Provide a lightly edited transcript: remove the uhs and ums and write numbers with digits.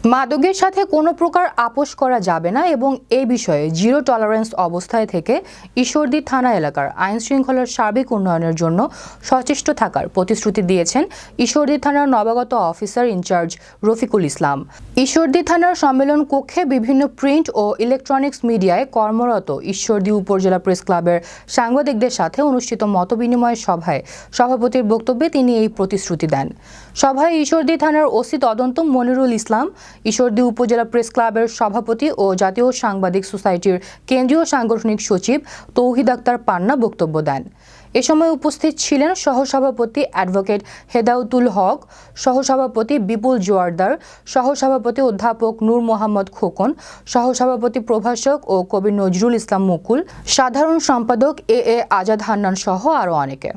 মাদকের সাথে কোনো প্রকার আপোষ করা যাবে না এবং এই বিষয়ে জিরো টলারেন্স অবস্থায় থেকে ঈশ্বরদী থানা এলাকার আইন শৃঙ্খলার সার্বিক উন্নয়নের জন্য সচেষ্ট থাকার প্রতিশ্রুতি দিয়েছেন ঈশ্বরদী থানার নবাগত অফিসার ইনচার্জ রফিকুল ইসলাম। ঈশ্বরদী থানার সম্মেলন কক্ষে বিভিন্ন প্রিন্ট ও ইলেকট্রনিক্স মিডিয়ায় কর্মরত ঈশ্বরদী উপজেলা প্রেস ক্লাবের সাংবাদিকদের সাথে অনুষ্ঠিত মতবিনিময় সভায় সভাপতির বক্তব্যে তিনি এই প্রতিশ্রুতি দেন। সভায় ঈশ্বরদী থানার ওসি তদন্ত মনিরুল ইসলাম, ঈশ্বরদী উপজেলা প্রেস ক্লাবের সভাপতি ও জাতীয় সাংবাদিক সোসাইটির কেন্দ্রীয় সাংগঠনিক সচিব তৌহিদ আক্তার পান্না বক্তব্য দেন। এ সময় উপস্থিত ছিলেন সহসভাপতি অ্যাডভোকেট হেদায়েতুল হক, সহসভাপতি বিপুল জোয়ারদার, সহসভাপতি অধ্যাপক নূর মোহাম্মদ খোকন, সহসভাপতি প্রভাষক ও কবি নজরুল ইসলাম মুকুল, সাধারণ সম্পাদক এ আজাদ হান্নান সহ আরও অনেকে।